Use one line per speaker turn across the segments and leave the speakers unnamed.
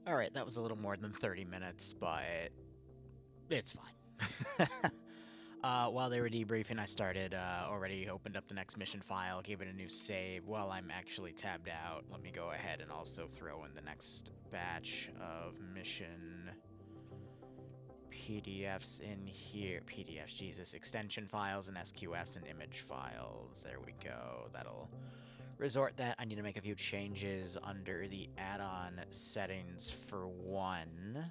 Alright, that was a little more than 30 minutes, but it's fine. While they were debriefing, I started, already opened up the next mission file, gave it a new save. While I'm actually tabbed out, let me go ahead and also throw in the next batch of mission PDFs in here. PDFs, Jesus. Extension files and SQFs and image files. There we go. That'll resort that. I need to make a few changes under the add-on settings for one.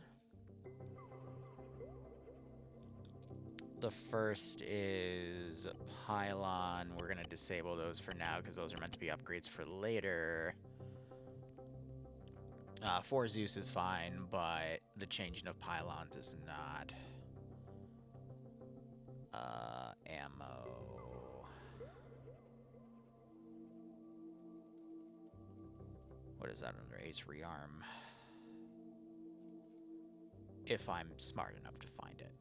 The first is pylon. We're going to disable those for now because those are meant to be upgrades for later. For Zeus is fine, but the changing of pylons is not. Ammo. What is that under Ace Rearm? If I'm smart enough to find it.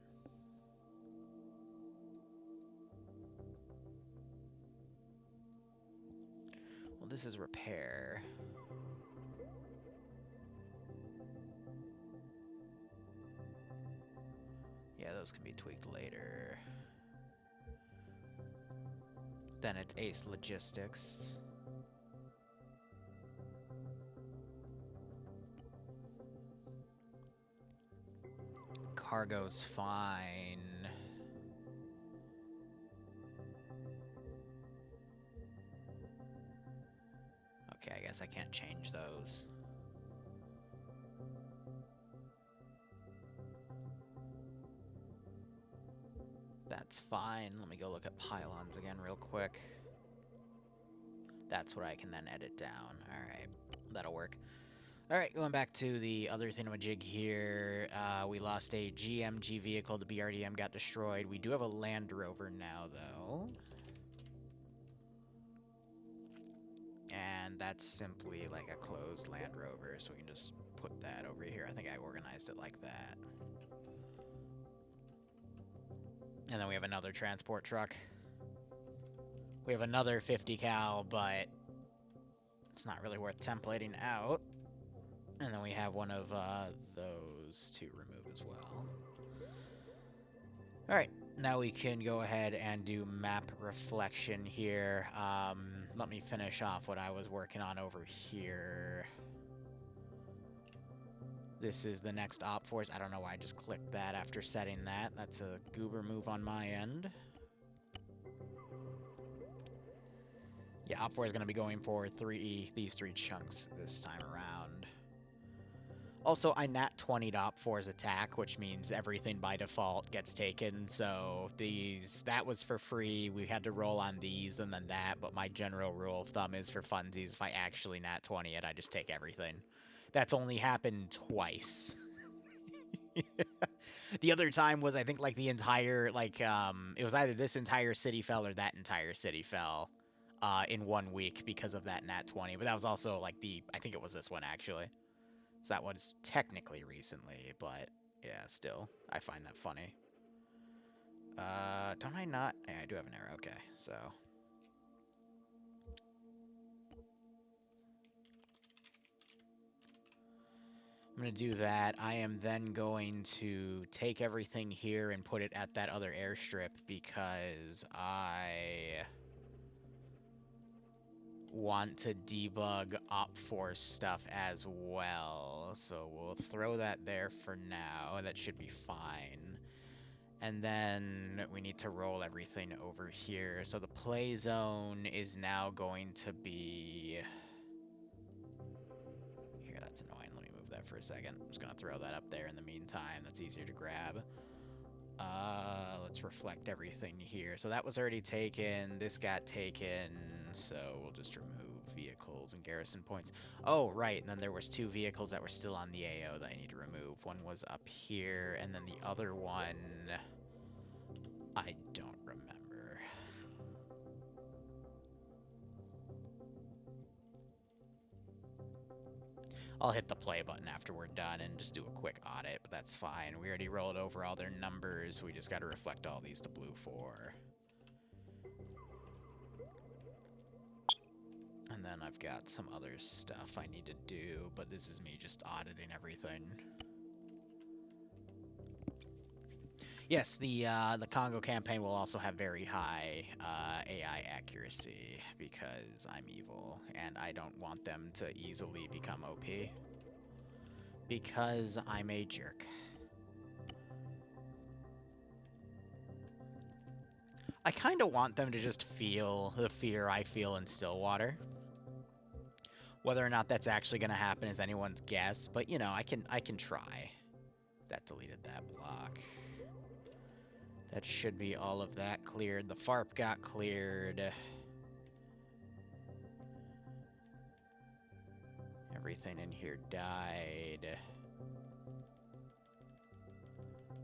Well, this is repair. Yeah, those can be tweaked later. Then it's Ace Logistics. Cargo's fine. Okay, I guess I can't change those. That's fine. Let me go look at pylons again real quick. That's what I can then edit down. Alright, that'll work. Alright, going back to the other thingamajig here. We lost a GMG vehicle. The BRDM got destroyed. We do have a Land Rover now, though. And that's simply like a closed Land Rover, so we can just put that over here. I think I organized it like that. And then we have another transport truck. We have another 50 cal, but it's not really worth templating out. And then we have one of those to remove as well. Alright, now we can go ahead and do map reflection here. Let me finish off what I was working on over here. This is the next op force. I don't know why I just clicked that after setting that. That's a goober move on my end. Yeah, op 4 is going to be going for these three chunks this time around. Also, I nat 20'd op 4's attack, which means everything by default gets taken, so that was for free. We had to roll on these and then that, but my general rule of thumb is for funsies, if I actually nat 20 it, I just take everything. That's only happened twice. The other time was, I think, like, the entire, like, it was either this entire city fell or that entire city fell in 1 week because of that nat 20, but that was also, like, I think it was this one, actually. So that was technically recently, but yeah, still, I find that funny. Don't I not? Yeah, I do have an arrow, okay, so. I'm gonna do that. I am then going to take everything here and put it at that other airstrip because I want to debug OpForce stuff as well. So we'll throw that there for now. That should be fine. And then we need to roll everything over here. So the play zone is now going to be... Here, that's annoying. Let me move that for a second. I'm just going to throw that up there in the meantime. That's easier to grab. Let's reflect everything here. So that was already taken. This got taken. So we'll just remove vehicles and garrison points. Oh, right. And then there was 2 vehicles that were still on the AO that I need to remove. One was up here, and then the other one... I don't remember. I'll hit the play button after we're done and just do a quick audit, but that's fine. We already rolled over all their numbers. We just got to reflect all these to blue 4. And And then I've got some other stuff I need to do, but this is me just auditing everything. Yes, the Congo campaign will also have very high AI accuracy because I'm evil, and I don't want them to easily become OP. Because I'm a jerk. I kind of want them to just feel the fear I feel in Stillwater. Whether or not that's actually going to happen is anyone's guess, but you know, I can try. That deleted that block. That should be all of that cleared. The FARP got cleared. Everything in here died.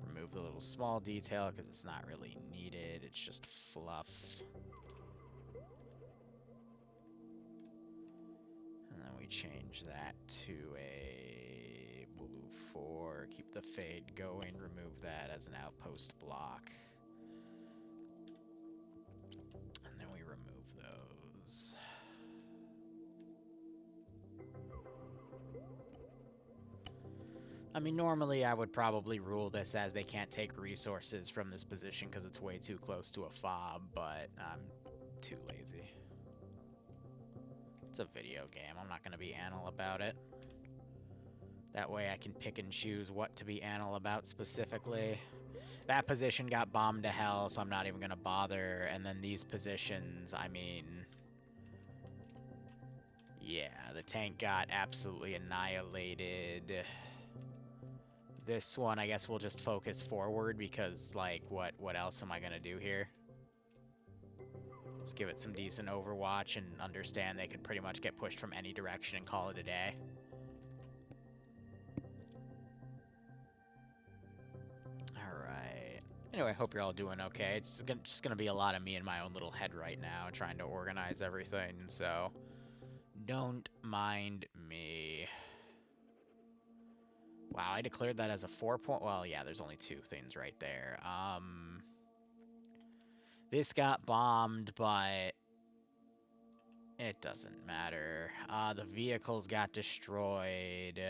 Remove the little small detail because it's not really needed. It's just fluff. And then we change that to a blue 4. Keep the fade going. Remove that as an outpost block. And then we remove those. I mean, normally I would probably rule this as they can't take resources from this position because it's way too close to a fob, but I'm too lazy. It's a video game. I'm not going to be anal about it. That way I can pick and choose what to be anal about specifically. That position got bombed to hell, so I'm not even going to bother. And then these positions, I mean... yeah, the tank got absolutely annihilated. This one, I guess we'll just focus forward because, like, what else am I going to do here? Just give it some decent overwatch and understand they could pretty much get pushed from any direction and call it a day. Alright. Anyway, hope you're all doing okay. It's just gonna be a lot of me in my own little head right now trying to organize everything, so don't mind me. Wow, I declared that as a 4-point... well, yeah, there's only 2 things right there. This got bombed, but it doesn't matter. The vehicles got destroyed.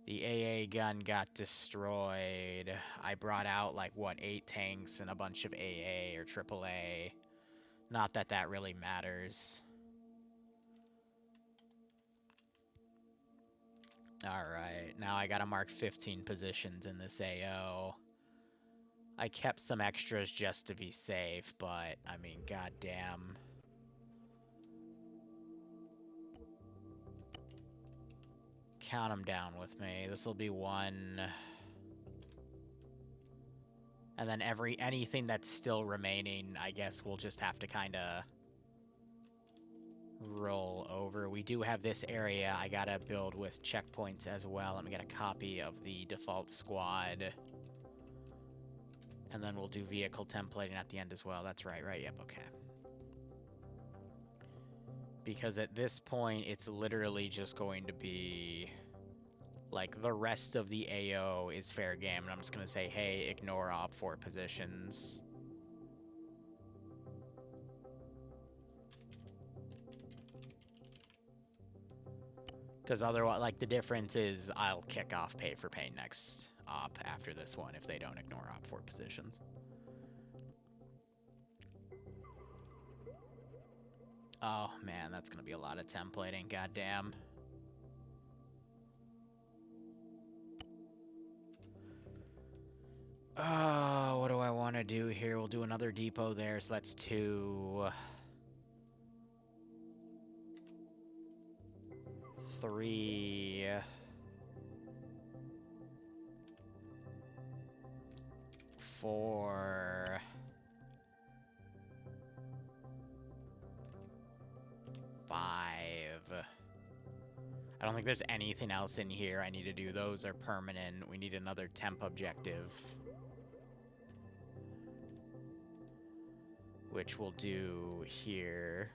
The AA gun got destroyed. I brought out, like, what, 8 tanks and a bunch of AA or AAA. Not that that really matters. Alright, now I gotta mark 15 positions in this AO. I kept some extras just to be safe, but, I mean, goddamn. Count them down with me. This will be 1. And then anything that's still remaining, I guess we'll just have to kind of roll over. We do have this area I gotta build with checkpoints as well. Let me get a copy of the default squad. And then we'll do vehicle templating at the end as well. That's right, yep, okay. Because at this point, it's literally just going to be... like, the rest of the AO is fair game, and I'm just going to say, hey, ignore op4 positions. Because otherwise, like, the difference is I'll kick off pay for pay next op after this one if they don't ignore op4 positions. Oh, man, that's going to be a lot of templating, goddamn. Oh, what do I want to do here? We'll do another depot there, so that's 2. 3. 4. 5. I don't think there's anything else in here I need to do. Those are permanent. We need another temp objective, which we'll do here.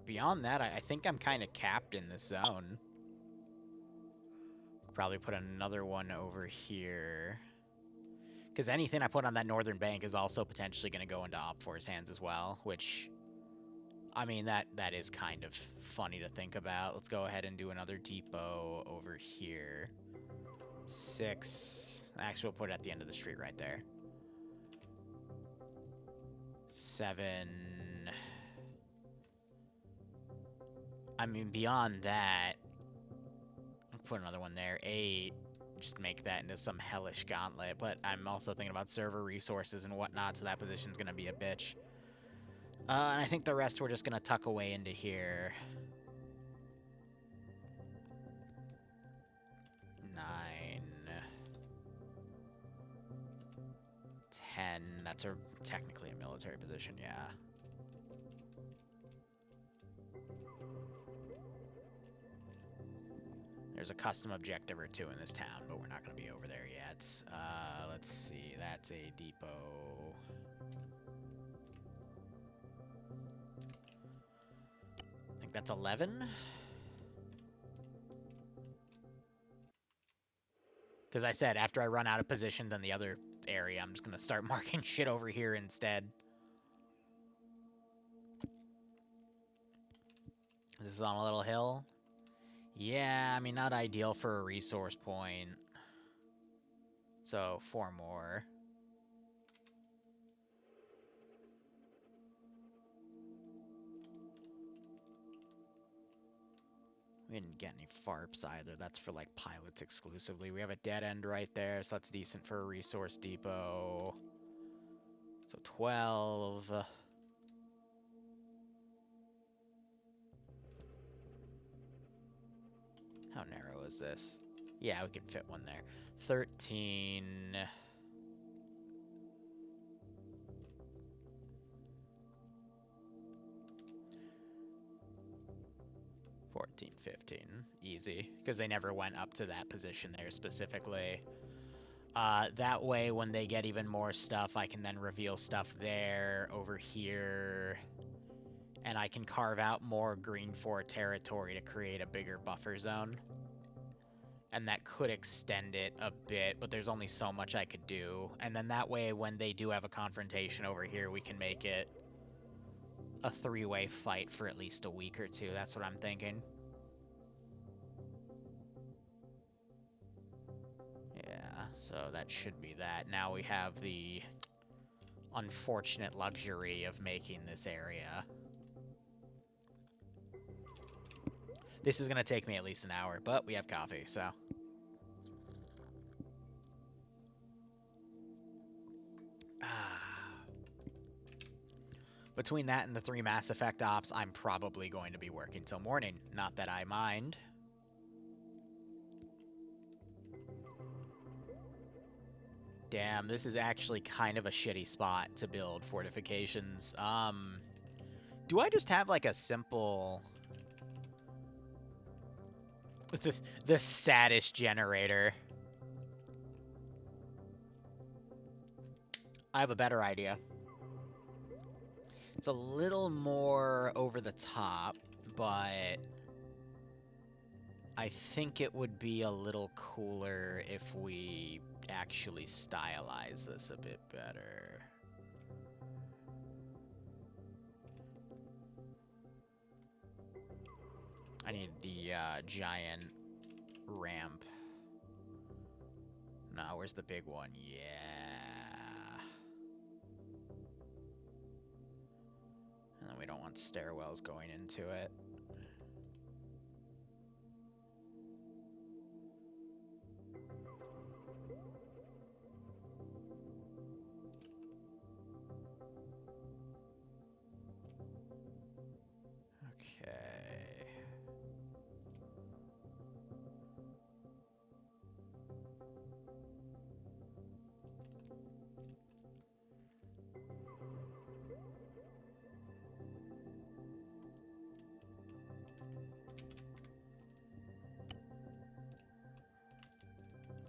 Beyond that, I think I'm kind of capped in this zone. Probably put another one over here. Because anything I put on that northern bank is also potentially going to go into Op4's hands as well, which, I mean, that is kind of funny to think about. Let's go ahead and do another depot over here. 6. Actually, we'll put it at the end of the street right there. 7. I mean, beyond that, I'll put another one there. 8. Just make that into some hellish gauntlet. But I'm also thinking about server resources and whatnot, so that position's going to be a bitch. And I think the rest we're just going to tuck away into here. 9. 10. That's technically a military position, yeah. There's a custom objective or 2 in this town, but we're not going to be over there yet. Let's see. That's a depot. I think that's 11. Because I said, after I run out of positions in the other area, I'm just going to start marking shit over here instead. This is on a little hill. Yeah, I mean, not ideal for a resource point. So, 4 more. We didn't get any FARPs either. That's for, like, pilots exclusively. We have a dead end right there, so that's decent for a resource depot. So, 12. How narrow is this? Yeah, we could fit one there. 13. 14, 15. Easy. Because they never went up to that position there specifically. That way, when they get even more stuff, I can then reveal stuff there, over here. And I can carve out more Green Fort territory to create a bigger buffer zone. And that could extend it a bit, but there's only so much I could do. And then that way, when they do have a confrontation over here, we can make it a 3-way fight for at least a week or 2. That's what I'm thinking. Yeah, so that should be that. Now we have the unfortunate luxury of making this area. This is going to take me at least an hour, but we have coffee, so. Between that and the 3 Mass Effect ops, I'm probably going to be working till morning. Not that I mind. Damn, this is actually kind of a shitty spot to build fortifications. Do I just have, like, a simple... The saddest generator. I have a better idea. It's a little more over the top, but I think it would be a little cooler if we actually stylize this a bit better. I need the giant ramp. No, where's the big one? Yeah. And then we don't want stairwells going into it. Okay.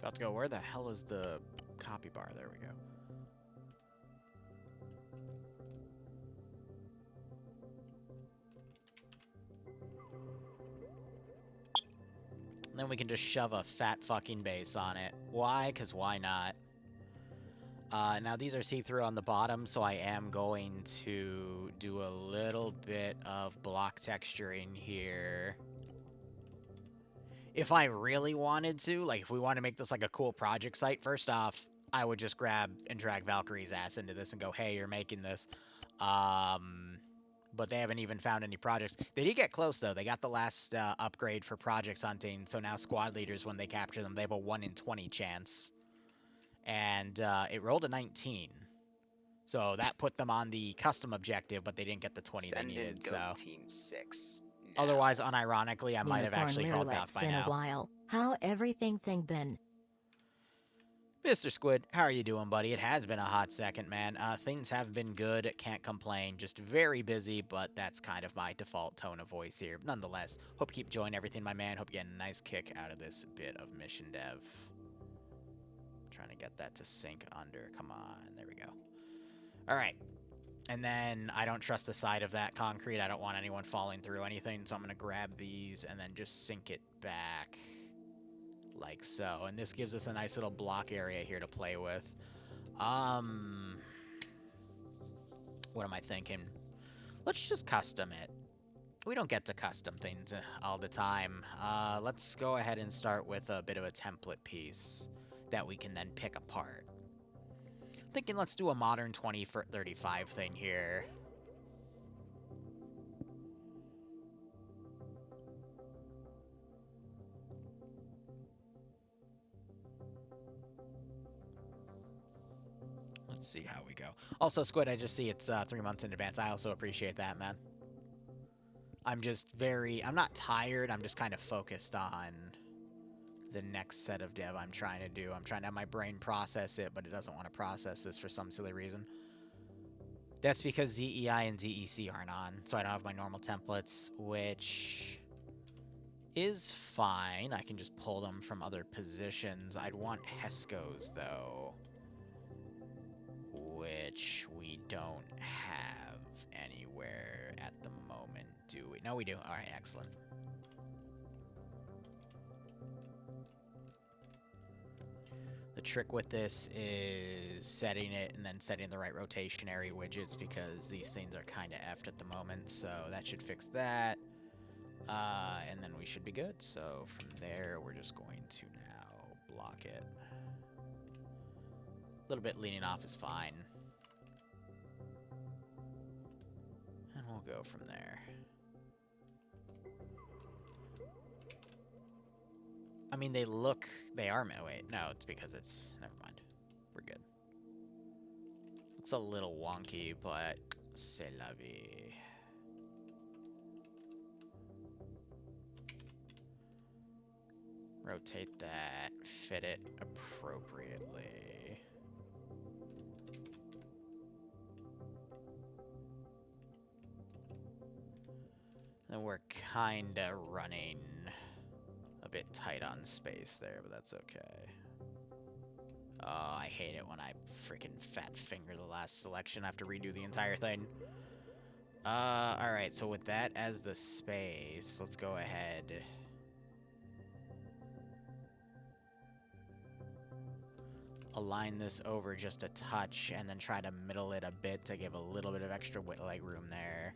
About to go, where the hell is the copy bar? There we go. Then we can just shove a fat fucking base on it. Why? Because why not? Now these are see-through on the bottom, so I am going to do a little bit of block texture in here. If I really wanted to, like if we want to make this like a cool project site, first off, I would just grab and drag Valkyrie's ass into this and go, hey, you're making this. But they haven't even found any projects. They did get close, though. They got the last upgrade for project hunting, so now squad leaders, when they capture them, they have a 1 in 20 chance. And it rolled a 19. So that put them on the custom objective, but they didn't get the 20 they needed. So
Team 6.
Otherwise, unironically, I might have actually called Valk by now.
It's been a while. How everything been?
Mr. Squid, how are you doing, buddy? It has been a hot second, man. Things have been good. Can't complain. Just very busy, but that's kind of my default tone of voice here. Nonetheless, hope you keep enjoying everything, my man. Hope you get a nice kick out of this bit of mission dev. Trying to get that to sink under. Come on. There we go. All right. And then I don't trust the side of that concrete. I don't want anyone falling through anything, so I'm going to grab these and then just sink it back. Like so, and this gives us a nice little block area here to play with. What am I thinking? Let's just custom it. We don't get to custom things all the time. Let's go ahead and start with a bit of a template piece that we can then pick apart. Thinking let's do a modern 2035 thing here. Let's see how we go. Also, Squid, I just see it's 3 months in advance. I also appreciate that, man. I'm not tired. I'm just kind of focused on the next set of dev I'm trying to do. I'm trying to have my brain process it, but it doesn't want to process this for some silly reason. That's because ZEI and ZEC aren't on, so I don't have my normal templates, which is fine. I can just pull them from other positions. I'd want HESCOs, though, which we don't have anywhere at the moment, do we? No, we do. All right, excellent. The trick with this is setting it and then setting the right rotationary widgets, because these things are kind of effed at the moment, so that should fix that. And then we should be good. So from there, we're just going to now block it. A little bit leaning off is fine. And we'll go from there. I mean, they are, wait, no, it's because it's, never mind. We're good. Looks a little wonky, but c'est la vie. Rotate that, fit it appropriately. And we're kinda running a bit tight on space there, but that's okay. Oh, I hate it when I freaking fat finger the last selection. I have to redo the entire thing. Alright, so with that as the space, let's go ahead. Align this over just a touch, and then try to middle it a bit to give a little bit of extra leg room there.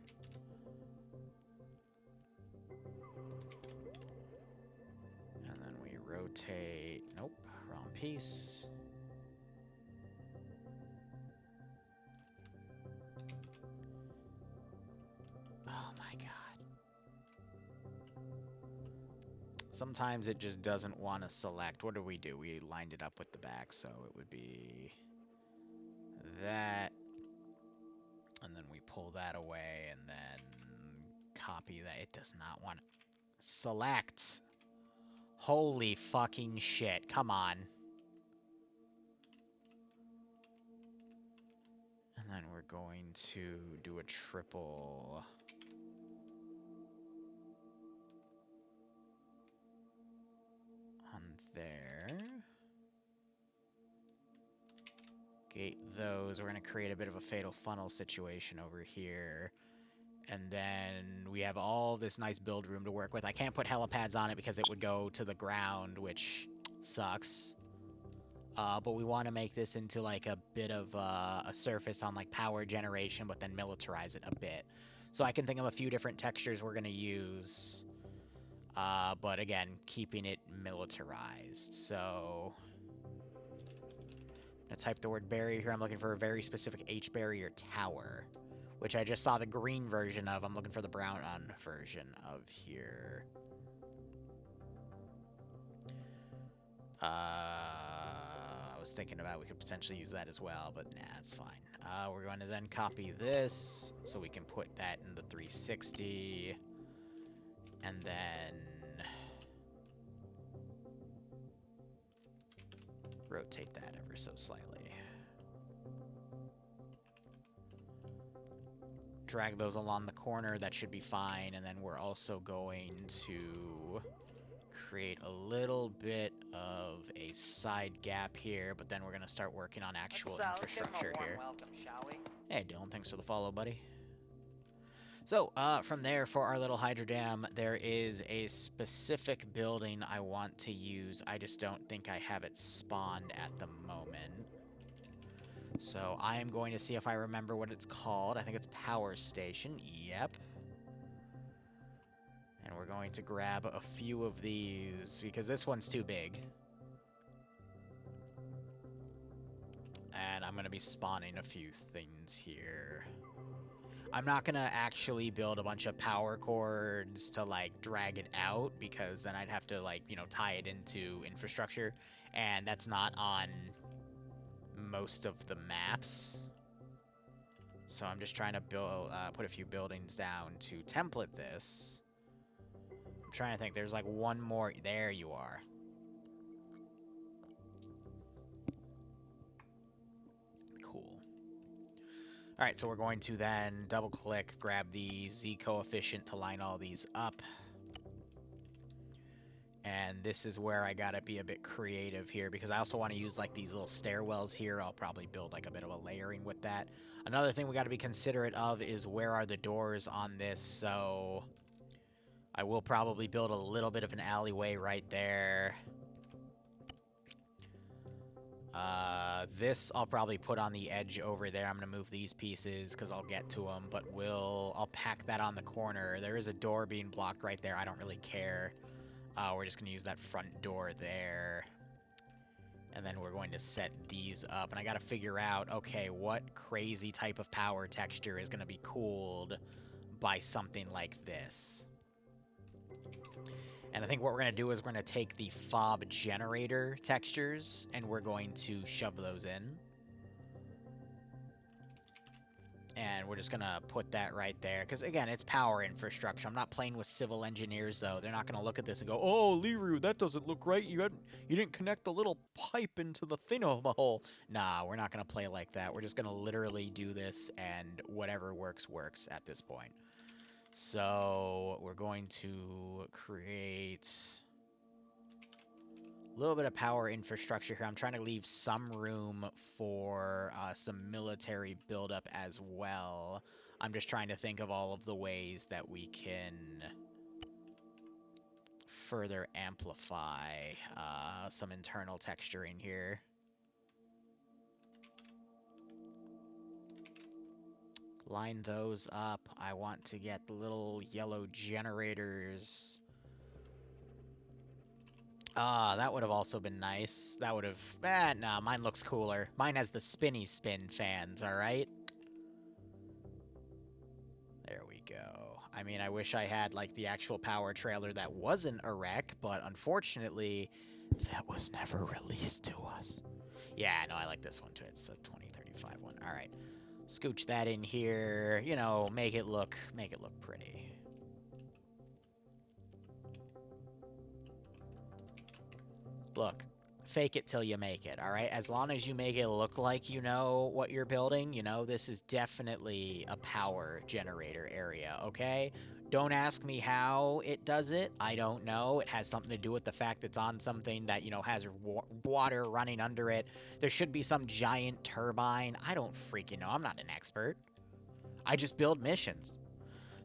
And then we rotate. Nope, wrong piece. Oh my god. Sometimes it just doesn't want to select. What do? We lined it up with the back, so it would be that. And then we pull that away and then copy that. It does not want to select. Holy fucking shit. Come on. And then we're going to do a triple. On there. Gate those. We're going to create a bit of a fatal funnel situation over here. And then we have all this nice build room to work with. I can't put helipads on it because it would go to the ground, which sucks. But we want to make this into like a bit of a surface on like power generation, but then militarize it a bit. So I can think of a few different textures we're going to use. But again, keeping it militarized. So I'm going to type the word barrier here. I'm looking for a very specific H barrier tower, which I just saw the green version of. I'm looking for the brown version of here. I was thinking about we could potentially use that as well, but nah, it's fine. We're going to then copy this so we can put that in the 360. And then rotate that ever so slightly. Drag those along the corner, that should be fine. And then we're also going to create a little bit of a side gap here, but then we're going to start working on actual infrastructure here.
Welcome, shall we?
Hey, Dylan, thanks for the follow, buddy. So, from there, for our little Hydrodam, there is a specific building I want to use. I just don't think I have it spawned at the moment. So, I am going to see if I remember what it's called. I think it's Power Station. Yep. And we're going to grab a few of these, because this one's too big. And I'm going to be spawning a few things here. I'm not going to actually build a bunch of power cords to, like, drag it out, because then I'd have to, like, you know, tie it into infrastructure. And that's not on most of the maps. So I'm just trying to build, put a few buildings down to template this. I'm trying to think. There's, like, one more. There you are. All right, so we're going to then double-click, grab the Z coefficient to line all these up. And this is where I gotta be a bit creative here, because I also want to use like these little stairwells here. I'll probably build like a bit of a layering with that. Another thing we gotta be considerate of is where are the doors on this. So I will probably build a little bit of an alleyway right there. This I'll probably put on the edge over there. I'm going to move these pieces because I'll get to them, but I'll pack that on the corner. There is a door being blocked right there. I don't really care. We're just going to use that front door there. And then we're going to set these up. And I got to figure out, okay, what crazy type of power texture is going to be cooled by something like this. And I think what we're going to do is we're going to take the fob generator textures, and we're going to shove those in. And we're just going to put that right there. Because, again, it's power infrastructure. I'm not playing with civil engineers, though. They're not going to look at this and go, oh, Liru, that doesn't look right. You didn't connect the little pipe into the hole. Nah, we're not going to play like that. We're just going to literally do this, and whatever works at this point. So we're going to create a little bit of power infrastructure here. I'm trying to leave some room for some military buildup as well. I'm just trying to think of all of the ways that we can further amplify some internal texturing here. Line those up. I want to get the little yellow generators. That would have also been nice. That would have... nah, mine looks cooler. Mine has the spinny spin fans, alright? There we go. I mean, I wish I had, like, the actual power trailer that wasn't a wreck, but unfortunately, that was never released to us. Yeah, no, I like this one too. It's a 2035 one. Alright. Scooch that in here, you know, make it look pretty. Look, fake it till you make it, all right? As long as you make it look like you know what you're building, you know, this is definitely a power generator area, okay? Don't ask me how it does it. I don't know. It has something to do with the fact it's on something that, you know, has water running under it. There should be some giant turbine. I don't freaking know. I'm not an expert. I just build missions.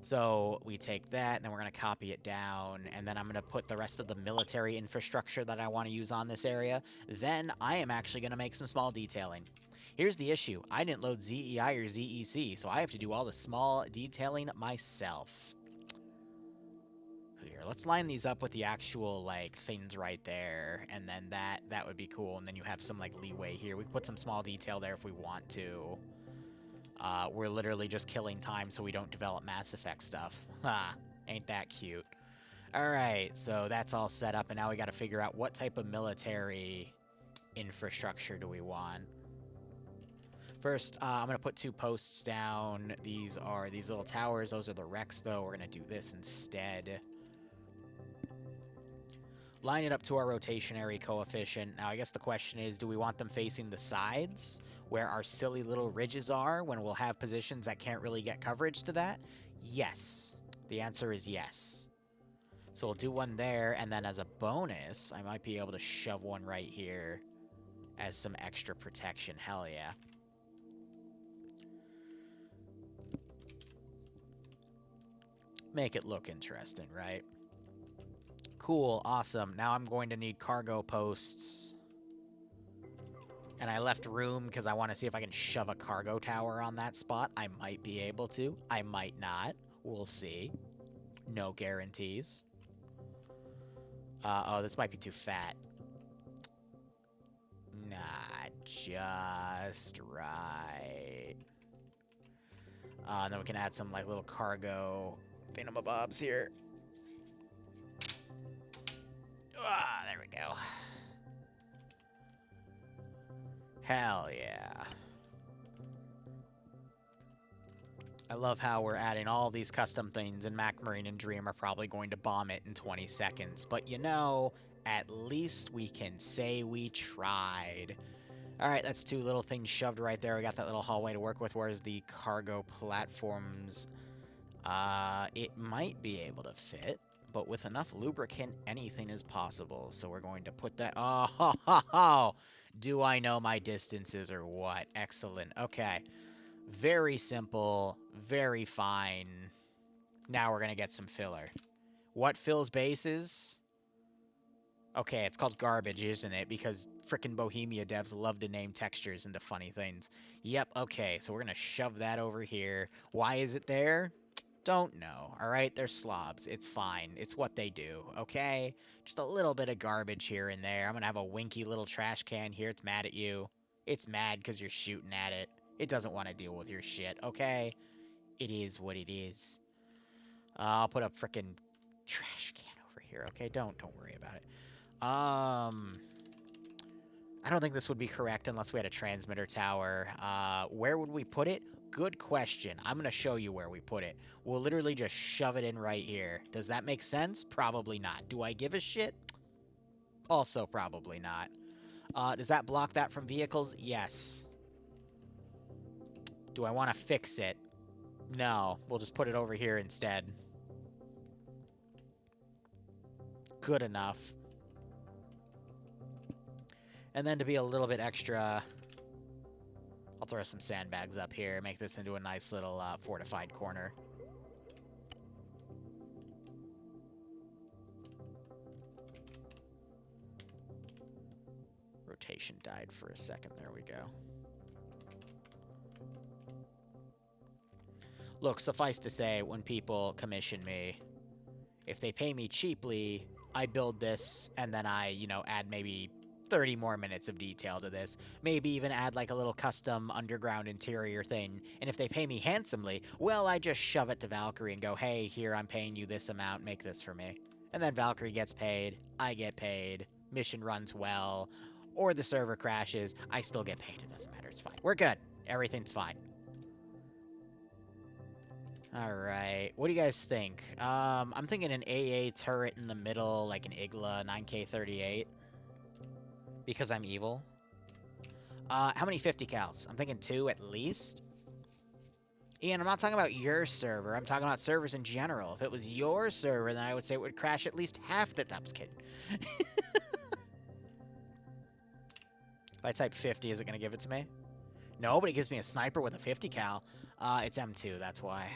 So we take that, and then we're going to copy it down, and then I'm going to put the rest of the military infrastructure that I want to use on this area. Then I am actually going to make some small detailing. Here's the issue. I didn't load ZEI or ZEC, so I have to do all the small detailing myself. Here, let's line these up with the actual, like, things right there, and then that would be cool, and then you have some, like, leeway here. We can put some small detail there if we want to. We're literally just killing time so we don't develop Mass Effect stuff. Ha! Ain't that cute. Alright, so that's all set up, and now we gotta figure out what type of military infrastructure do we want. First, I'm gonna put 2 posts down. These are these little towers. Those are the wrecks, though. We're gonna do this instead. Line it up to our rotationary coefficient. Now, I guess the question is, do we want them facing the sides, where our silly little ridges are, when we'll have positions that can't really get coverage to that? Yes. The answer is yes. So we'll do one there, and then as a bonus, I might be able to shove one right here as some extra protection. Hell yeah. Make it look interesting, right? Cool, awesome. Now I'm going to need cargo posts. And I left room because I want to see if I can shove a cargo tower on that spot. I might be able to. I might not. We'll see. No guarantees. Oh, this might be too fat. Not just right. And then we can add some, like, little cargo thingamabobs here. Ah, there we go. Hell yeah. I love how we're adding all these custom things, and Mac Marine and Dream are probably going to bomb it in 20 seconds. But you know, at least we can say we tried. Alright, that's 2 little things shoved right there. We got that little hallway to work with. Where's the cargo platforms? It might be able to fit, but with enough lubricant, anything is possible. So we're going to put that... Oh, ho, ho, ho. Do I know my distances or what? Excellent. Okay. Very simple. Very fine. Now we're going to get some filler. What fills bases? Okay, it's called garbage, isn't it? Because frickin' Bohemia devs love to name textures into funny things. Yep, okay, so we're going to shove that over here. Why is it there? Don't know, alright? They're slobs. It's fine. It's what they do, okay? Just a little bit of garbage here and there. I'm gonna have a winky little trash can here. It's mad at you. It's mad because you're shooting at it. It doesn't want to deal with your shit, okay? It is what it is. I'll put a frickin' trash can over here, okay? Don't worry about it. I don't think this would be correct unless we had a transmitter tower. Where would we put it? Good question. I'm going to show you where we put it. We'll literally just shove it in right here. Does that make sense? Probably not. Do I give a shit? Also probably not. Does that block that from vehicles? Yes. Do I want to fix it? No. We'll just put it over here instead. Good enough. And then to be a little bit extra, I'll throw some sandbags up here, make this into a nice little fortified corner. Rotation died for a second. There we go. Look, suffice to say, when people commission me, if they pay me cheaply, I build this, and then I, you know, add maybe 30 more minutes of detail to this. Maybe even add like a little custom underground interior thing. And if they pay me handsomely, well, I just shove it to Valkyrie and go, hey, here, I'm paying you this amount, make this for me. And then Valkyrie gets paid, I get paid, mission runs well, or the server crashes, I still get paid, it doesn't matter, it's fine. We're good, everything's fine. Alright, what do you guys think? I'm thinking an AA turret in the middle, like an Igla 9K38. Because I'm evil. How many 50 cals? I'm thinking 2 at least. Ian, I'm not talking about your server. I'm talking about servers in general. If it was your server, then I would say it would crash at least half the times. Kidding. If I type 50, is it going to give it to me? No, but it gives me a sniper with a 50 cal. It's M2, that's why.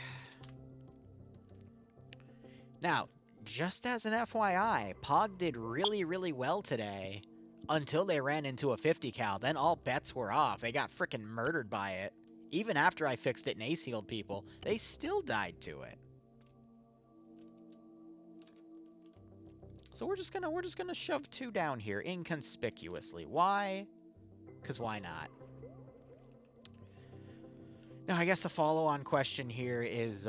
Now, just as an FYI, POG did really, really well today until they ran into a 50 cal. Then all bets were off. They got frickin' murdered by it. Even after I fixed it and ace healed people, they still died to it. So we're just gonna shove 2 down here inconspicuously. Why? Because why not? Now, I guess the follow-on question here is,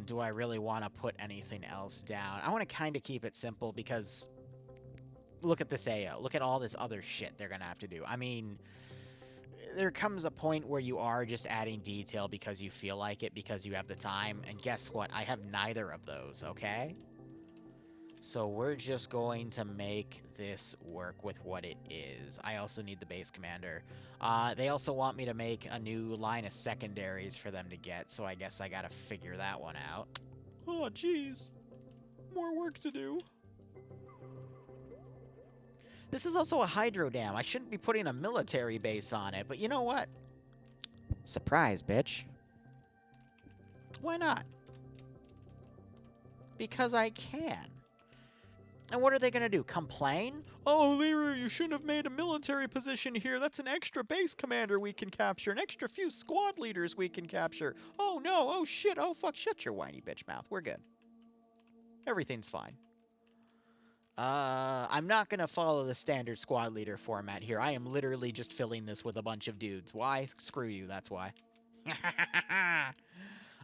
do I really want to put anything else down? I want to kind of keep it simple because look at this AO. Look at all this other shit they're going to have to do. I mean, there comes a point where you are just adding detail because you feel like it, because you have the time. And guess what? I have neither of those, okay? So we're just going to make this work with what it is. I also need the base commander. They also want me to make a new line of secondaries for them to get, so I guess I gotta figure that one out. Oh, jeez. More work to do. This is also a Hydrodam. I shouldn't be putting a military base on it, but you know what? Surprise, bitch. Why not? Because I can. And what are they going to do? Complain? Oh, Liru, you shouldn't have made a military position here. That's an extra base commander we can capture. An extra few squad leaders we can capture. Oh, no. Oh, shit. Oh, fuck. Shut your whiny bitch mouth. We're good. Everything's fine. I'm not going to follow the standard squad leader format here. I am literally just filling this with a bunch of dudes. Why? Screw you. That's why.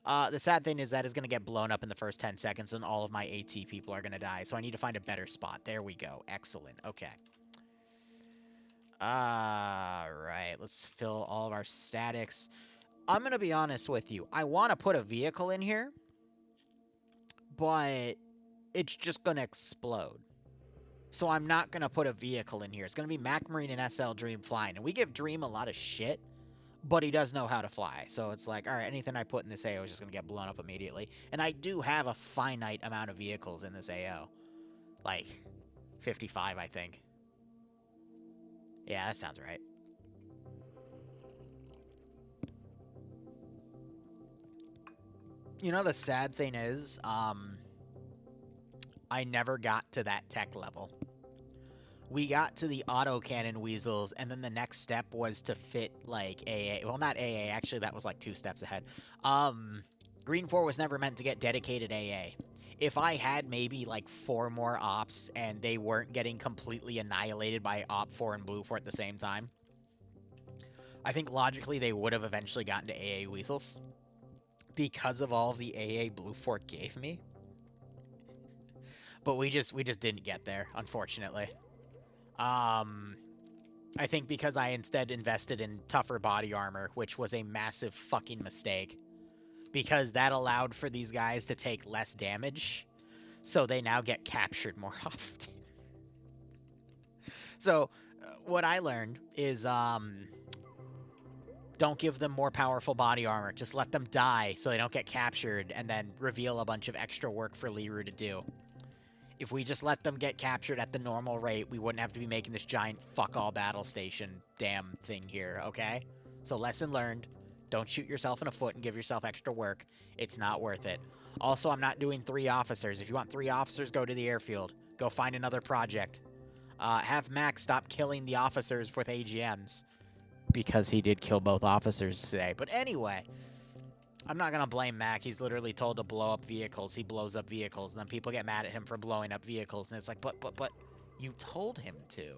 The sad thing is that is going to get blown up in the first 10 seconds, and all of my AT people are going to die. So I need to find a better spot. There we go. Excellent. Okay. Alright. Let's fill all of our statics. I'm going to be honest with you. I want to put a vehicle in here, but it's just going to explode. So I'm not going to put a vehicle in here. It's going to be Mac Marine and SL Dream flying. And we give Dream a lot of shit. But he does know how to fly, so it's like, all right, anything I put in this AO is just going to get blown up immediately. And I do have a finite amount of vehicles in this AO. Like, 55, I think. Yeah, that sounds right. You know, the sad thing is, I never got to that tech level. We got to the autocannon weasels, and then the next step was to fit, like, AA. Well, not AA. Actually, that was, like, 2 steps ahead. Green 4 was never meant to get dedicated AA. If I had maybe, like, 4 more ops, and they weren't getting completely annihilated by Op 4 and Blue 4 at the same time, I think logically they would have eventually gotten to AA weasels. Because of all the AA Blue 4 gave me. But we just didn't get there, unfortunately. I think because I instead invested in tougher body armor, which was a massive fucking mistake. Because that allowed for these guys to take less damage, so they now get captured more often. So, what I learned is, don't give them more powerful body armor. Just let them die so they don't get captured, and then reveal a bunch of extra work for Liru to do. If we just let them get captured at the normal rate, we wouldn't have to be making this giant fuck-all battle station damn thing here, okay? So lesson learned. Don't shoot yourself in the foot and give yourself extra work. It's not worth it. Also, I'm not doing 3 officers. If you want 3 officers, go to the airfield. Go find another project. Have Max stop killing the officers with AGMs. Because he did kill both officers today. But anyway... I'm not going to blame Mac. He's literally told to blow up vehicles. He blows up vehicles, and then people get mad at him for blowing up vehicles. And it's like, but, you told him to.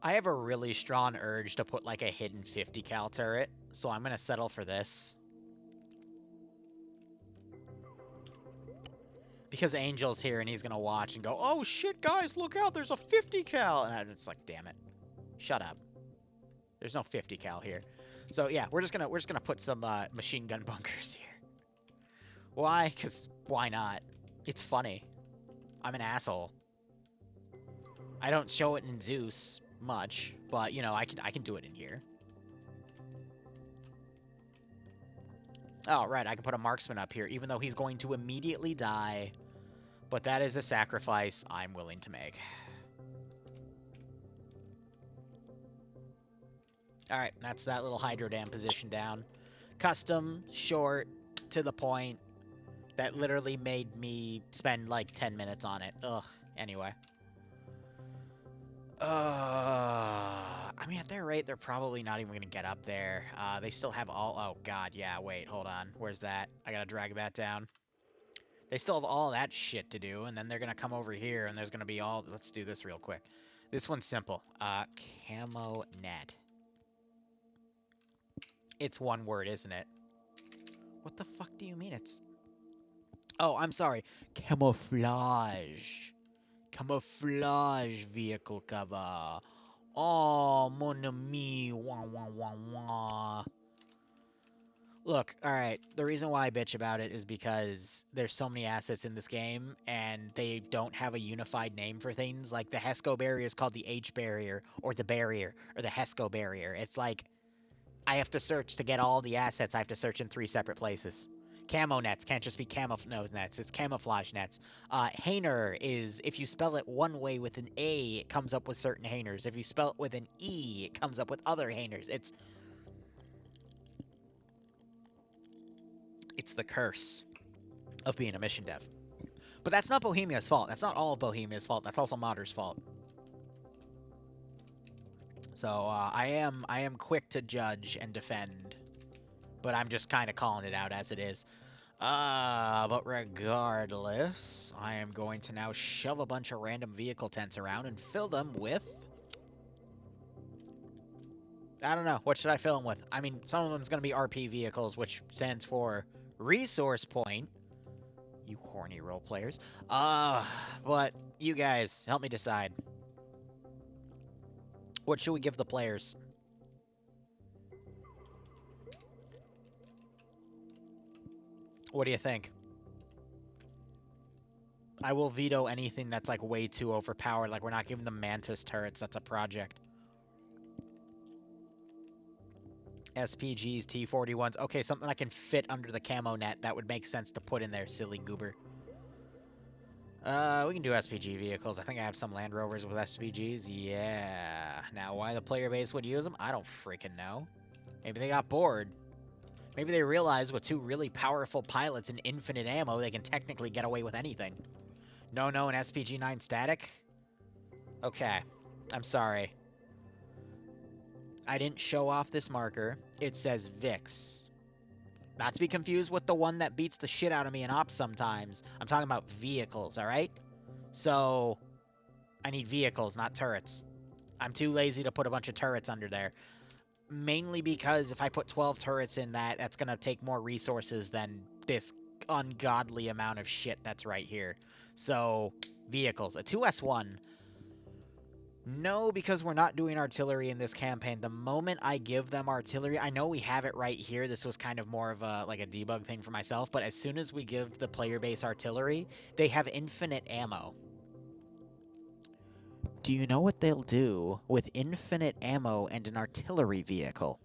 I have a really strong urge to put, like, a hidden 50 cal turret, so I'm going to settle for this. Because Angel's here and he's going to watch and go, oh shit, guys, look out, there's a 50 cal. And it's like, damn it. Shut up. There's no 50 cal here. So yeah, we're just gonna put some machine gun bunkers here. Why? Because why not? It's funny. I'm an asshole. I don't show it in Zeus much, but you know, I can do it in here. Oh, right, I can put a marksman up here, even though he's going to immediately die. But that is a sacrifice I'm willing to make. Alright, that's that little Hydrodam position down. Custom, short, to the point. That literally made me spend like 10 minutes on it. Ugh. Anyway. I mean, at their rate, they're probably not even going to get up there. They still have all... Oh, God, yeah, wait, hold on. Where's that? I gotta drag that down. They still have all that shit to do, and then they're going to come over here, and there's going to be all... Let's do this real quick. This one's simple. Camo net. It's one word, isn't it? What the fuck do you mean it's... Oh, I'm sorry. Camouflage. Camouflage vehicle cover. Oh, mon ami. Wah, wah, wah, wah. Look, alright, the reason why I bitch about it is because there's so many assets in this game, and they don't have a unified name for things. Like, the HESCO barrier is called the H barrier, or the barrier, or the HESCO barrier. It's like, I have to search to get all the assets. I have to search in 3 separate places. Camo nets can't just be camouflage nets. It's camouflage nets. Hainer is, if you spell it one way with an A, it comes up with certain Hainers. If you spell it with an E, it comes up with other Hainers. It's the curse of being a mission dev. But that's not Bohemia's fault. That's not all of Bohemia's fault. That's also Modder's fault. So I am quick to judge and defend, but I'm just kind of calling it out as it is. But regardless, I am going to now shove a bunch of random vehicle tents around and fill them with... I don't know. What should I fill them with? I mean, some of them's going to be RP vehicles, which stands for Resource Point. You horny role players. But you guys, help me decide. What should we give the players? What do you think? I will veto anything that's, like, way too overpowered. Like, we're not giving them Mantis turrets. That's a project. SPGs, T-41s. Okay, something I can fit under the camo net. That would make sense to put in there, silly goober. We can do SPG vehicles. I think I have some Land Rovers with SPGs. Yeah. Now, why the player base would use them? I don't freaking know. Maybe they got bored. Maybe they realized with 2 really powerful pilots and infinite ammo, they can technically get away with anything. No, an SPG-9 static? Okay. I'm sorry. I didn't show off this marker. It says VIX. Not to be confused with the one that beats the shit out of me in ops sometimes. I'm talking about vehicles, alright? So, I need vehicles, not turrets. I'm too lazy to put a bunch of turrets under there. Mainly because if I put 12 turrets in that, that's going to take more resources than this ungodly amount of shit that's right here. So, vehicles. A 2S1. No, because we're not doing artillery in this campaign. The moment I give them artillery, I know we have it right here. This was kind of more of a, like a debug thing for myself. But as soon as we give the player base artillery, they have infinite ammo. Do you know what they'll do with infinite ammo and an artillery vehicle?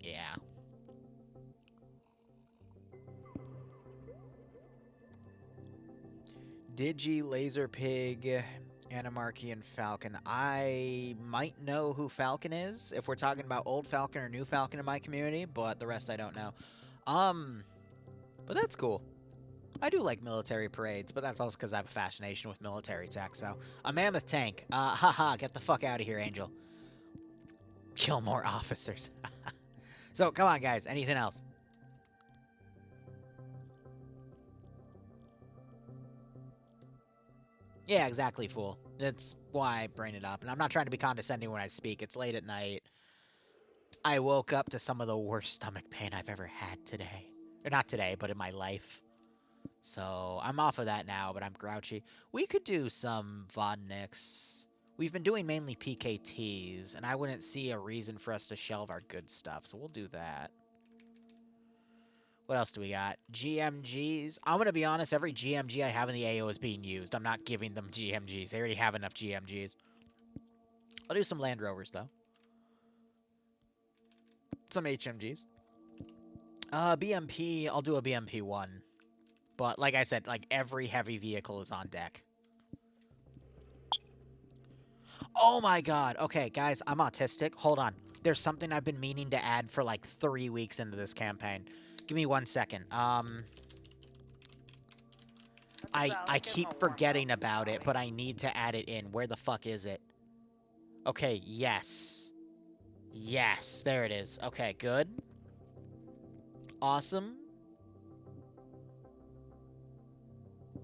Yeah. Digi, Laser Pig, Animarchy, and Falcon. I might know who Falcon is, if we're talking about old Falcon or new Falcon in my community, but the rest I don't know. But that's cool. I do like military parades, but that's also because I have a fascination with military tech, so... A mammoth tank. Haha, get the fuck out of here, Angel. Kill more officers. So, come on, guys. Anything else? Yeah, exactly, fool. That's why I bring it up. And I'm not trying to be condescending when I speak. It's late at night. I woke up to some of the worst stomach pain I've ever had today. Or not today, but in my life. So, I'm off of that now, but I'm grouchy. We could do some VODniks. We've been doing mainly PKTs, and I wouldn't see a reason for us to shelve our good stuff, so we'll do that. What else do we got? GMGs. I'm going to be honest, every GMG I have in the AO is being used. I'm not giving them GMGs. They already have enough GMGs. I'll do some Land Rovers, though. Some HMGs. BMP, I'll do a BMP-1. But like I said, like every heavy vehicle is on deck. Oh my god. Okay, guys, I'm autistic. Hold on. There's something I've been meaning to add for like 3 weeks into this campaign. Give me 1 second. I keep forgetting about it, but I need to add it in. Where the fuck is it? Okay, yes. Yes, there it is. Okay, good. Awesome.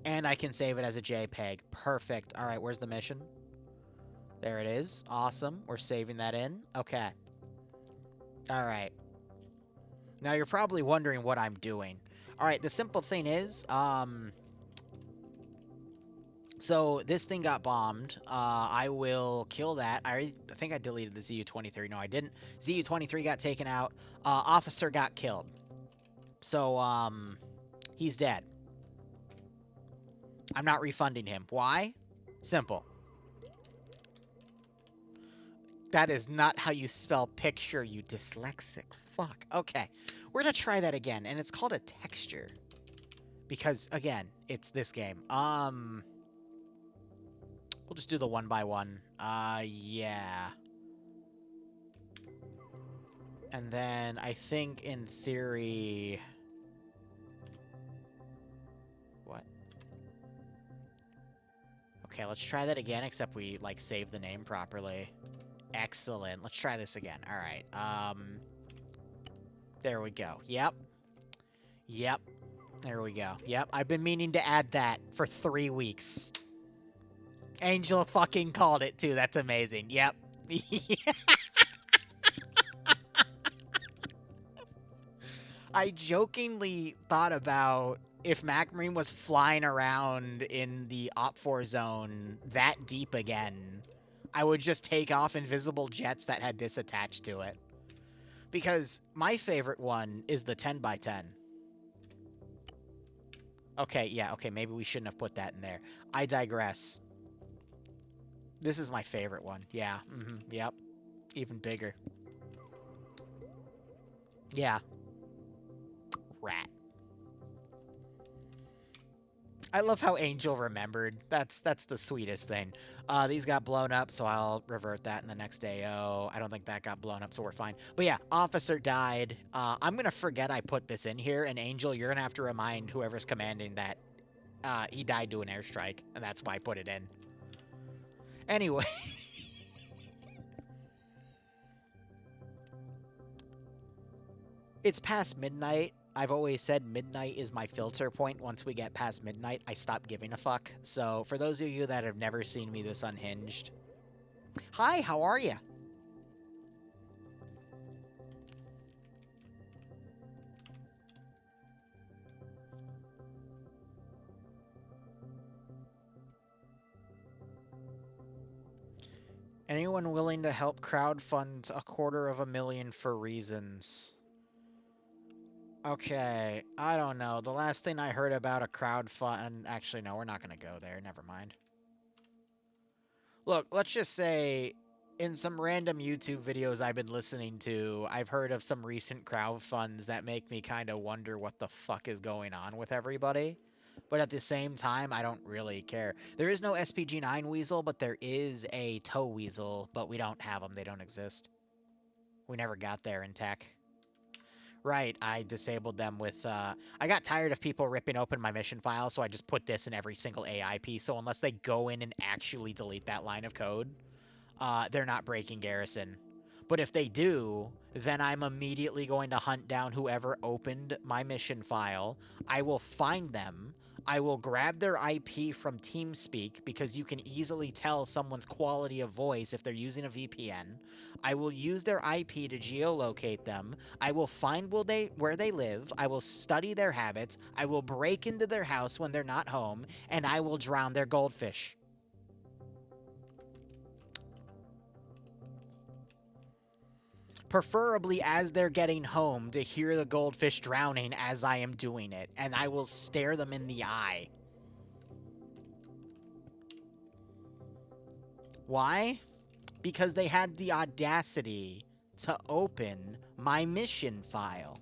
And I can save it as a JPEG. Perfect. All right, where's the mission? There it is. Awesome. We're saving that in. Okay. All right. Now you're probably wondering what I'm doing. All right, the simple thing is, so this thing got bombed. I will kill that. I think I deleted the ZU-23. No, I didn't. ZU-23 got taken out. Officer got killed. So, he's dead. I'm not refunding him. Why? Simple. That is not how you spell picture, you dyslexic fuck. Okay, we're gonna try that again, and it's called a texture. Because, again, it's this game. We'll just do the 1 by 1. Yeah. And then I think in theory... What? Okay, let's try that again, except we, like, save the name properly. Excellent. Let's try this again. All right. There we go. Yep. Yep. There we go. Yep. I've been meaning to add that for 3 weeks. Angel fucking called it, too. That's amazing. Yep. I jokingly thought about if MacMarine was flying around in the Op4 zone that deep again, I would just take off invisible jets that had this attached to it. Because my favorite one is the 10 by 10. Okay, yeah, okay, maybe we shouldn't have put that in there. I digress. This is my favorite one. Yeah, yep. Even bigger. Yeah. Rat. I love how Angel remembered. That's the sweetest thing. These got blown up, so I'll revert that in the next AO. I don't think that got blown up, so we're fine. But yeah, officer died. I'm gonna forget I put this in here, and Angel, you're gonna have to remind whoever's commanding that he died to an airstrike, and that's why I put it in. Anyway. It's past midnight. I've always said midnight is my filter point. Once we get past midnight, I stop giving a fuck. So, for those of you that have never seen me this unhinged, hi, how are you? Anyone willing to help crowdfund $250,000 for reasons? Okay, I don't know. The last thing I heard about a crowdfund... Actually, no, we're not going to go there. Never mind. Look, let's just say, in some random YouTube videos I've been listening to, I've heard of some recent crowdfunds that make me kind of wonder what the fuck is going on with everybody. But at the same time, I don't really care. There is no SPG-9 Weasel, but there is a Tow Weasel, but we don't have them. They don't exist. We never got there in tech. Right, I disabled them with, I got tired of people ripping open my mission file, so I just put this in every single AI piece, so unless they go in and actually delete that line of code, they're not breaking Garrison. But if they do, then I'm immediately going to hunt down whoever opened my mission file. I will find them. I will grab their IP from TeamSpeak, because you can easily tell someone's quality of voice if they're using a VPN. I will use their IP to geolocate them. I will find where they live. I will study their habits. I will break into their house when they're not home, and I will drown their goldfish. Preferably as they're getting home, to hear the goldfish drowning as I am doing it, and I will stare them in the eye. Why? Because they had the audacity to open my mission file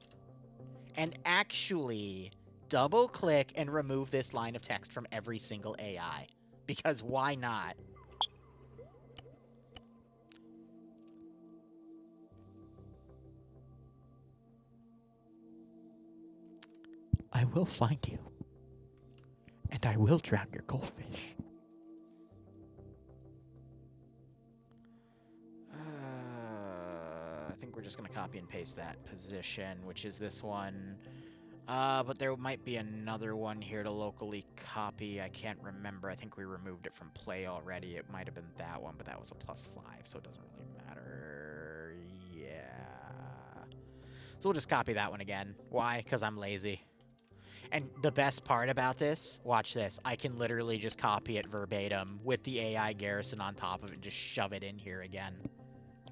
and actually double click and remove this line of text from every single AI. Because why not? I will find you. And I will drown your goldfish. I think we're just going to copy and paste that position, which is this one. But there might be another one here to locally copy. I can't remember. I think we removed it from play already. It might have been that one, but that was a +5, so it doesn't really matter. Yeah. So we'll just copy that one again. Why? Because I'm lazy. And the best part about this, watch this. I can literally just copy it verbatim with the AI garrison on top of it and just shove it in here again.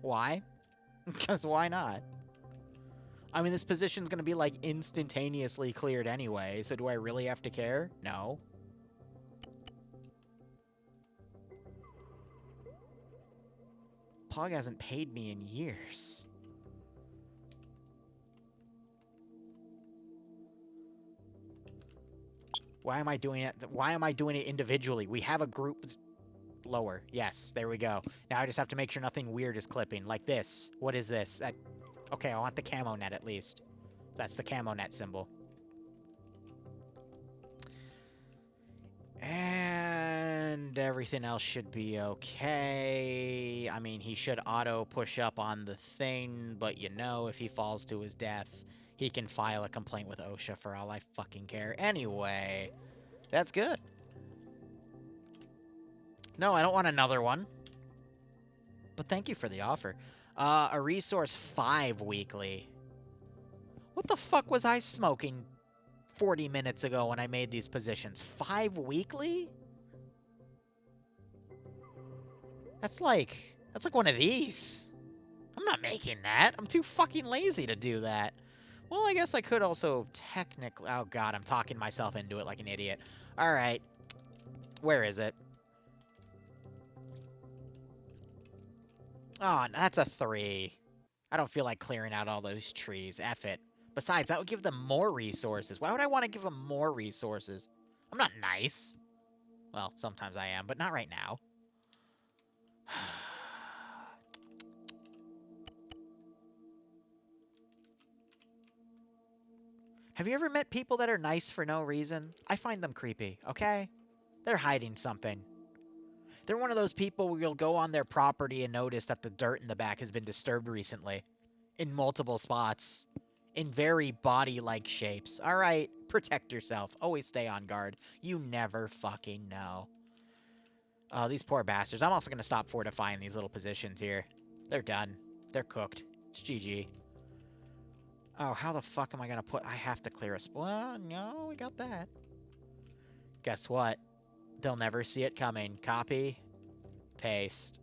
Why? Because why not? I mean, this position's going to be, like, instantaneously cleared anyway, so do I really have to care? No. POG hasn't paid me in years. Why am I doing it? Why am I doing it individually? We have a group... Lower. Yes, there we go. Now I just have to make sure nothing weird is clipping. Like this. What is this? Okay, I want the camo net at least. That's the camo net symbol. And everything else should be okay. I mean, he should auto push up on the thing, but you know, if he falls to his death, he can file a complaint with OSHA for all I fucking care. Anyway, that's good. No, I don't want another one. But thank you for the offer. A resource 5 weekly. What the fuck was I smoking 40 minutes ago when I made these positions? 5 weekly? That's like one of these. I'm not making that. I'm too fucking lazy to do that. Well, I guess I could also technically... Oh, God, I'm talking myself into it like an idiot. All right. Where is it? Oh, that's a 3. I don't feel like clearing out all those trees. F it. Besides, that would give them more resources. Why would I want to give them more resources? I'm not nice. Well, sometimes I am, but not right now. Have you ever met people that are nice for no reason? I find them creepy, okay? They're hiding something. They're one of those people where you'll go on their property and notice that the dirt in the back has been disturbed recently. In multiple spots. In very body-like shapes. Alright, protect yourself. Always stay on guard. You never fucking know. Oh, these poor bastards. I'm also going to stop fortifying these little positions here. They're done. They're cooked. It's GG. Oh, how the fuck am I going to put... I have to clear a... Well, no, we got that. Guess what? They'll never see it coming. Copy. Paste.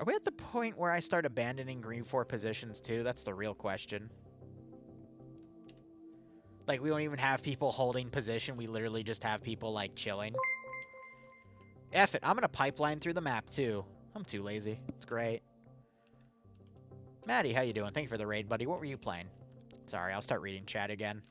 Are we at the point where I start abandoning green 4 positions too? That's the real question. Like, we don't even have people holding position. We literally just have people, like, chilling. F it. I'm going to pipeline through the map too. I'm too lazy. It's great. Maddie, how you doing? Thank you for the raid, buddy. What were you playing? Sorry, I'll start reading chat again.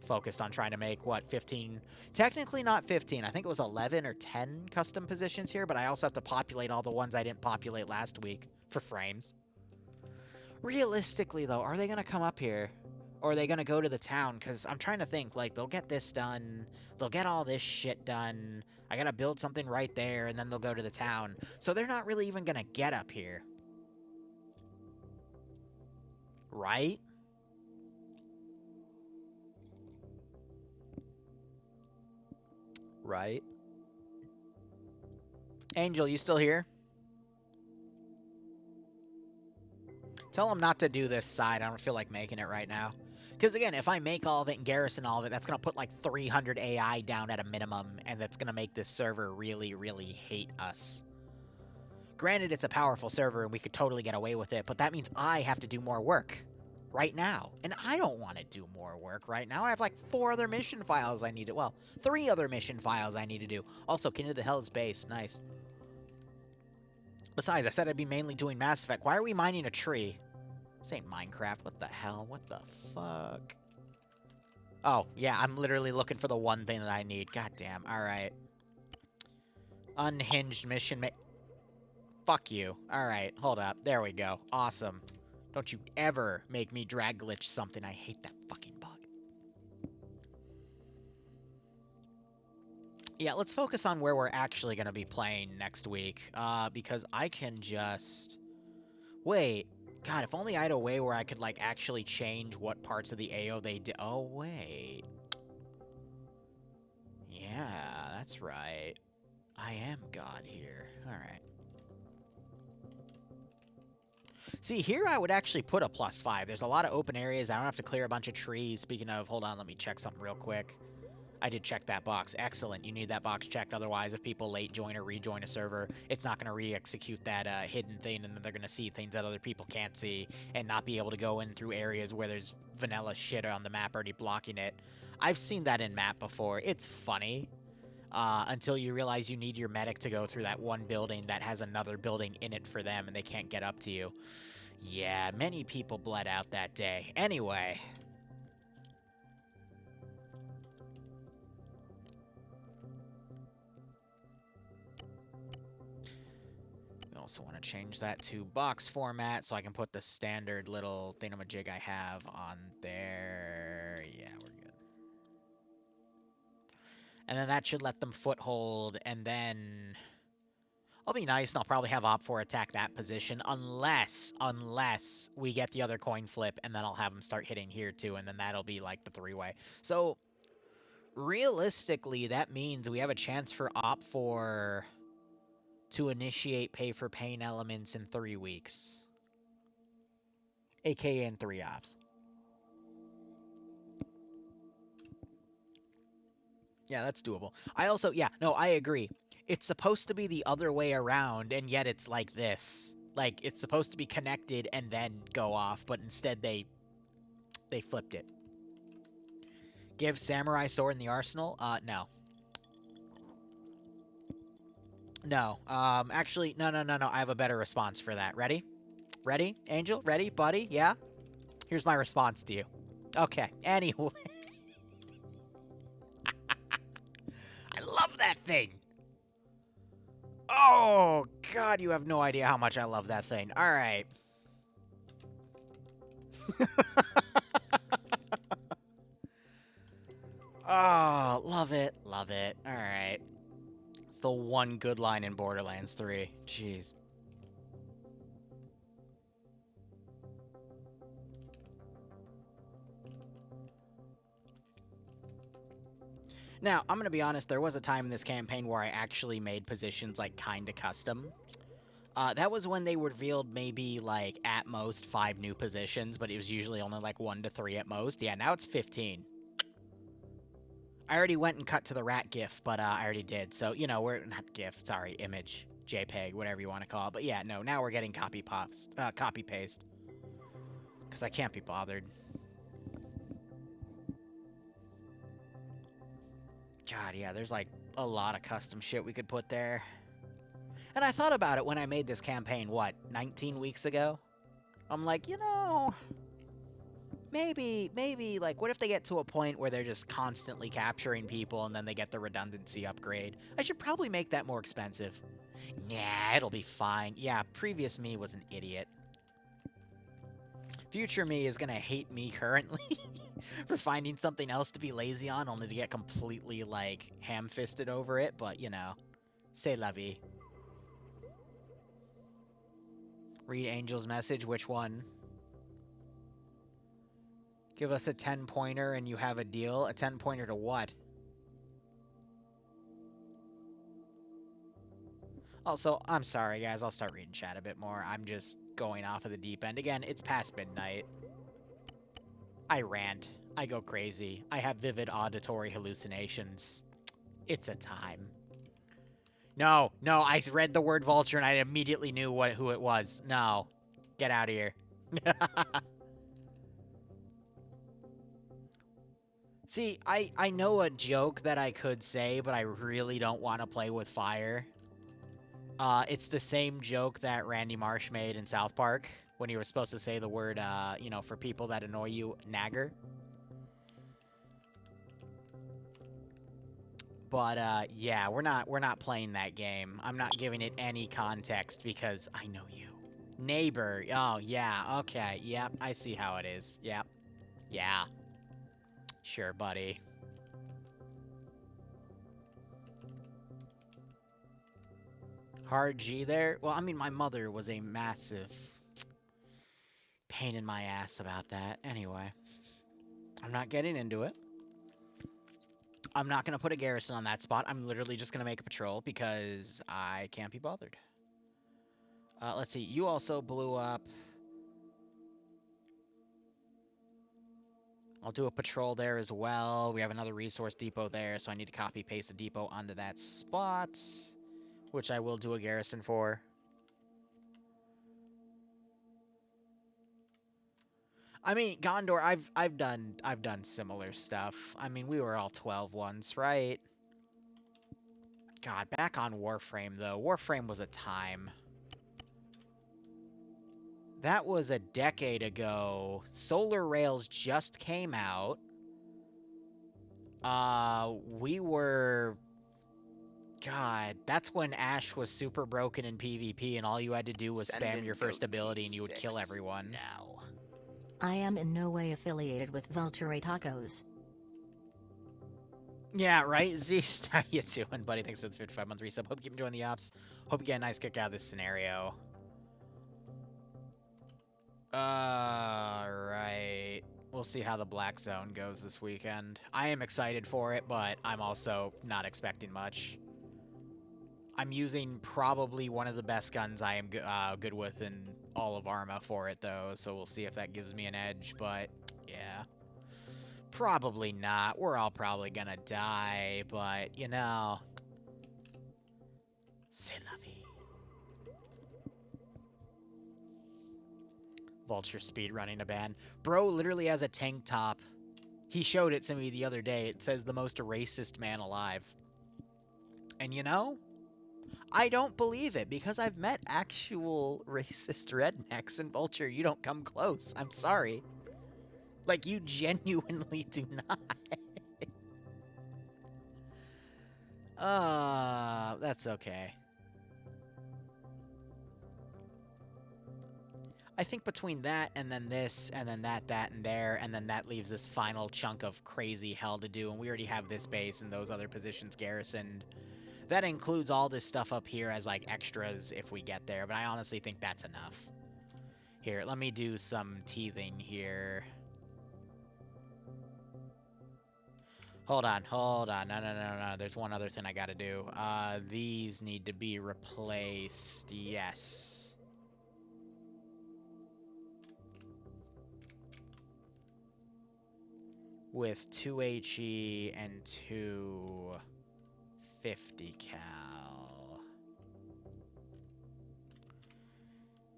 Focused on trying to make, what, 15? Technically not 15. I think it was 11 or 10 custom positions here, but I also have to populate all the ones I didn't populate last week for frames. Realistically, though, are they going to come up here? Or are they going to go to the town? Because I'm trying to think, like, they'll get this done. They'll get all this shit done. I got to build something right there, and then they'll go to the town. So they're not really even going to get up here. Right? Right? Angel, you still here? Tell them not to do this side. I don't feel like making it right now. Because, again, if I make all of it and garrison all of it, that's going to put, like, 300 AI down at a minimum, and that's going to make this server really, really hate us. Granted, it's a powerful server, and we could totally get away with it, but that means I have to do more work right now. And I don't want to do more work right now. I have, like, 4 other mission files I need to... Well, 3 other mission files I need to do. Also, King of the Hell's base. Nice. Besides, I said I'd be mainly doing Mass Effect. Why are we mining a tree? This ain't Minecraft. What the hell? What the fuck? Oh, yeah, I'm literally looking for the one thing that I need. God damn. Alright. Unhinged mission Fuck you. Alright, hold up. There we go. Awesome. Don't you ever make me drag glitch something. I hate that fucking bug. Yeah, let's focus on where we're actually going to be playing next week. Because I can just... Wait. God, if only I had a way where I could, like, actually change what parts of the AO they did. Oh, wait. Yeah, that's right. I am God here. Alright. See, here I would actually put a +5. There's a lot of open areas. I don't have to clear a bunch of trees. Speaking of, hold on, let me check something real quick. I did check that box. Excellent. You need that box checked. Otherwise, if people late join or rejoin a server, it's not going to re-execute that hidden thing, and then they're going to see things that other people can't see and not be able to go in through areas where there's vanilla shit on the map already blocking it. I've seen that in map before. It's funny. Until you realize you need your medic to go through that one building that has another building in it for them, and they can't get up to you. Yeah, many people bled out that day. Anyway. We also want to change that to box format so I can put the standard little thingamajig I have on there. Yeah, we're good. And then that should let them foothold, and then... I'll be nice, and I'll probably have Op4 attack that position, unless we get the other coin flip, and then I'll have them start hitting here, too, and then that'll be, like, the three-way. So, realistically, that means we have a chance for Op4 to initiate pay-for-pain elements in 3 weeks. AKA in 3 ops. Yeah, that's doable. I also, yeah, no, I agree. It's supposed to be the other way around, and yet it's like this. Like, it's supposed to be connected and then go off, but instead they flipped it. Give Samurai Sword in the arsenal? No. No. Actually, no. I have a better response for that. Ready? Ready, Angel? Ready, buddy? Yeah? Here's my response to you. Okay, anyway. I love that thing! Oh, God, you have no idea how much I love that thing. Alright. Oh, love it. Love it. Alright. It's the one good line in Borderlands 3. Jeez. Now, I'm gonna be honest, there was a time in this campaign where I actually made positions, like, kinda custom. That was when they revealed maybe, like, at most 5 new positions, but it was usually only, like, 1 to 3 at most. Yeah, now it's 15. I already went and cut to the rat GIF, but I already did. So, you know, we're not GIF, sorry, image, JPEG, whatever you want to call it. But yeah, no, now we're getting copy paste. Because I can't be bothered. God, yeah, there's like a lot of custom shit we could put there. And I thought about it when I made this campaign, what, 19 weeks ago? I'm like, you know, maybe, like, what if they get to a point where they're just constantly capturing people and then they get the redundancy upgrade? I should probably make that more expensive. Nah, it'll be fine. Yeah, previous me was an idiot. Future me is gonna hate me currently for finding something else to be lazy on, only to get completely, like, ham-fisted over it, but, you know, c'est la vie. Read Angel's message, which one? Give us a 10-pointer and you have a deal? A 10-pointer to what? Also, I'm sorry, guys. I'll start reading chat a bit more. I'm just going off of the deep end. Again, it's past midnight. I rant. I go crazy. I have vivid auditory hallucinations. It's a time. No, I read the word vulture and I immediately knew who it was. No. Get out of here. See, I know a joke that I could say, but I really don't want to play with fire. It's the same joke that Randy Marsh made in South Park when he was supposed to say the word, you know, for people that annoy you, nagger. But yeah, we're not playing that game. I'm not giving it any context because I know you. Neighbor. Oh, yeah. Okay. Yep. I see how it is. Yep. Yeah. Sure, buddy. Hard G there? Well, I mean, my mother was a massive pain in my ass about that. Anyway, I'm not getting into it. I'm not going to put a garrison on that spot. I'm literally just going to make a patrol because I can't be bothered. Let's see. You also blew up. I'll do a patrol there as well. We have another resource depot there, so I need to copy-paste a depot onto that spot, which I will do a garrison for. I mean, Gondor, I've done similar stuff. I mean, we were all 12 once, right? God, back on Warframe though. Warframe was a time. That was a decade ago. Solar Rails just came out. We were... God, that's when Ash was super broken in PvP and all you had to do was spam your first ability and you would kill everyone.
Now.
I am in no way affiliated with Vulture Tacos.
Yeah, right? Zeest, how you doing, buddy? Thanks for the 55-month resub. Hope you keep enjoying the ops. Hope you get a nice kick out of this scenario. Right. We'll see how the Black Zone goes this weekend. I am excited for it, but I'm also not expecting much. I'm using probably one of the best guns I am good with in all of Arma for it, though, so we'll see if that gives me an edge, but yeah. Probably not. We're all probably gonna die, but, you know... C'est la vie. Vulture speedrunning a ban. Bro literally has a tank top. He showed it to me the other day. It says the most racist man alive. And you know, I don't believe it because I've met actual racist rednecks in Vulture. You don't come close. I'm sorry. Like, you genuinely do not. That's okay. I think between that and then this and then that and there and then that leaves this final chunk of crazy hell to do, and we already have this base and those other positions garrisoned. That includes all this stuff up here as like extras if we get there, but I honestly think that's enough. Here, let me do some teething here. Hold on. No. There's one other thing I gotta do. These need to be replaced. Yes. With 2 HE and 2 50 cal.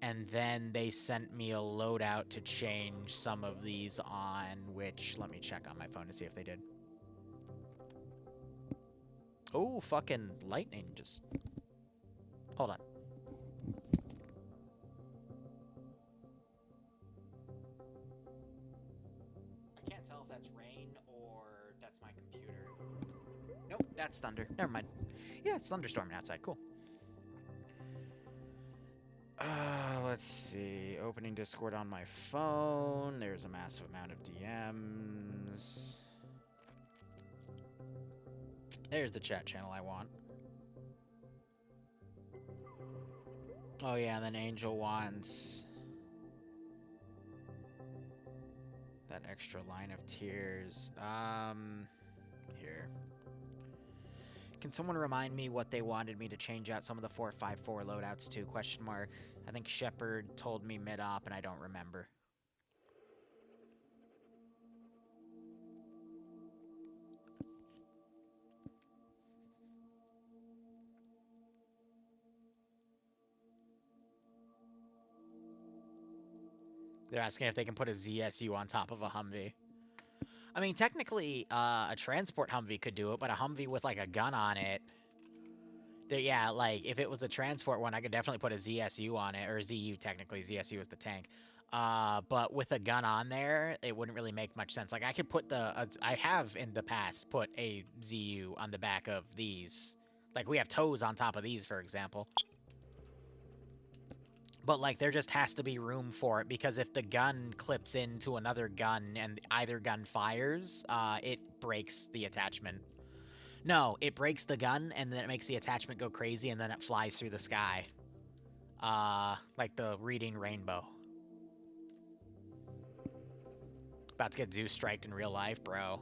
And then they sent me a loadout to change some of these on, which, let me check on my phone to see if they did. Oh, fucking lightning just... Hold on. I can't tell if that's rain or that's my computer. Nope, that's thunder. Never mind. Yeah, it's thunderstorming outside. Cool. Let's see. Opening Discord on my phone. There's a massive amount of DMs. There's the chat channel I want. Oh yeah, and then Angel wants that extra line of tiers. Here. Can someone remind me what they wanted me to change out some of the 454 loadouts to? Question mark. I think Shepard told me mid-op and I don't remember. They're asking if they can put a ZSU on top of a Humvee. I mean, technically, a transport Humvee could do it, but a Humvee with, like, a gun on it Yeah, like, if it was a transport one, I could definitely put a ZSU on it, or ZU, technically. ZSU is the tank. But with a gun on there, it wouldn't really make much sense. Like, I could put I have, in the past, put a ZU on the back of these. Like, we have toes on top of these, for example. But, like, there just has to be room for it, because if the gun clips into another gun and either gun fires, it breaks the attachment. No, it breaks the gun, and then it makes the attachment go crazy, and then it flies through the sky. Like the reading rainbow. About to get Zeus striked in real life, bro.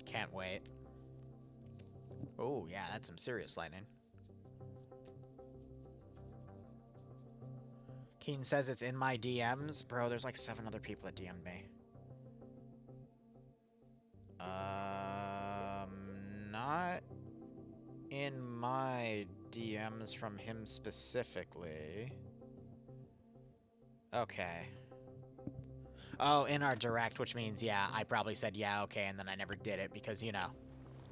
Can't wait. Oh, yeah, that's some serious lightning. Keen says it's in my DMs. Bro, there's like 7 other people that DM'd me. Not in my DMs from him specifically. Okay. Oh, in our direct, which means, yeah, I probably said, yeah, okay, and then I never did it because, you know,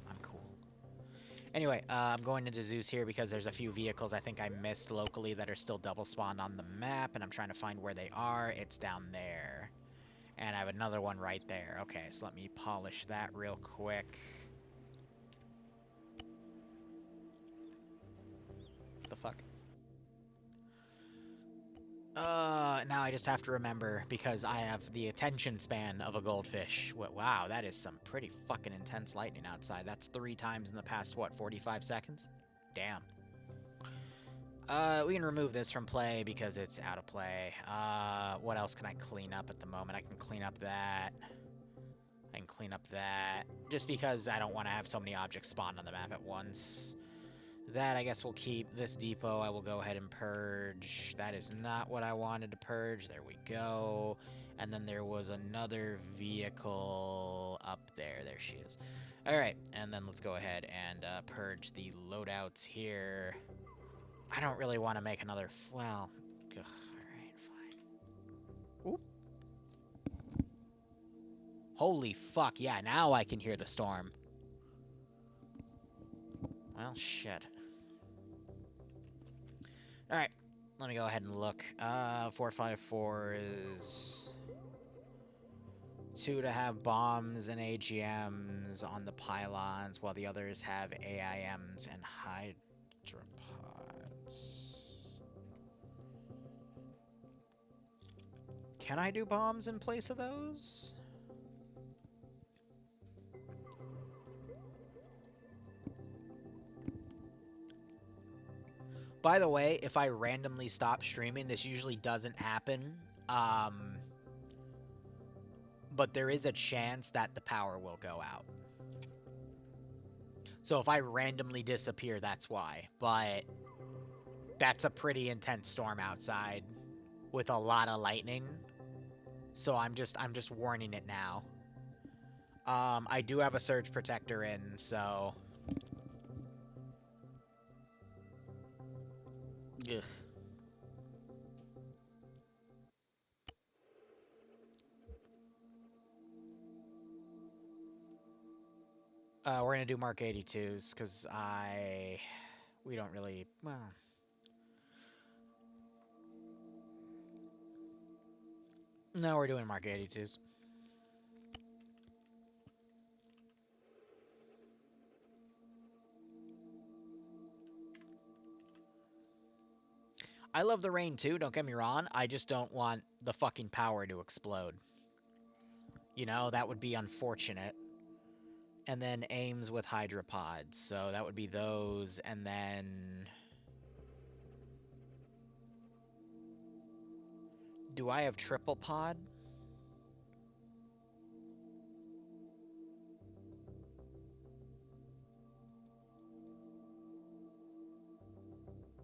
I'm cool. Anyway, I'm going into Zeus here because there's a few vehicles I think I missed locally that are still double spawned on the map, and I'm trying to find where they are. It's down there. And I have another one right there. Okay, so let me polish that real quick. What the fuck? Now I just have to remember, because I have the attention span of a goldfish. Wow, that is some pretty fucking intense lightning outside. That's 3 times in the past, what, 45 seconds? Damn. We can remove this from play because it's out of play. What else can I clean up at the moment? I can clean up that. I can clean up that. Just because I don't want to have so many objects spawned on the map at once. That, I guess, we'll keep. This depot, I will go ahead and purge. That is not what I wanted to purge. There we go. And then there was another vehicle up there. There she is. All right, and then let's go ahead and purge the loadouts here. I don't really want to make another... Well, ugh, all right, fine. Oop. Holy fuck, yeah, now I can hear the storm. Well, shit. Alright, let me go ahead and look. 454 is 2 to have bombs and AGMs on the pylons, while the others have AIMs and hydropods. Can I do bombs in place of those? By the way, if I randomly stop streaming, this usually doesn't happen. But there is a chance that the power will go out. So if I randomly disappear, that's why. But that's a pretty intense storm outside with a lot of lightning. So I'm just warning it now. I do have a surge protector in, so... Ugh. We're gonna do Mark 82s, because we don't really... Well... No, we're doing Mark 82s. I love the rain too, don't get me wrong. I just don't want the fucking power to explode. You know, that would be unfortunate. And then aims with hydropods, so that would be those, and then... Do I have triple pod?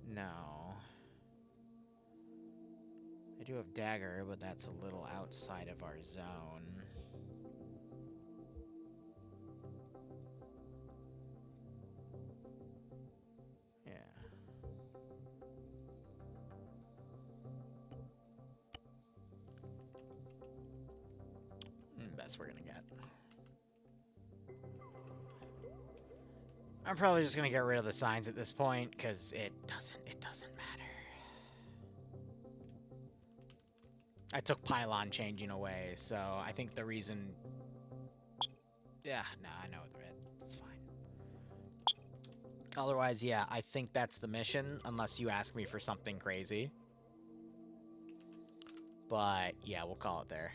No. I do have dagger, but that's a little outside of our zone. Yeah. Best we're gonna get. I'm probably just gonna get rid of the signs at this point, because it doesn't matter. I took pylon changing away, so I think the reason... Yeah, no, I know it's fine. Otherwise, yeah, I think that's the mission, unless you ask me for something crazy. But, yeah, we'll call it there.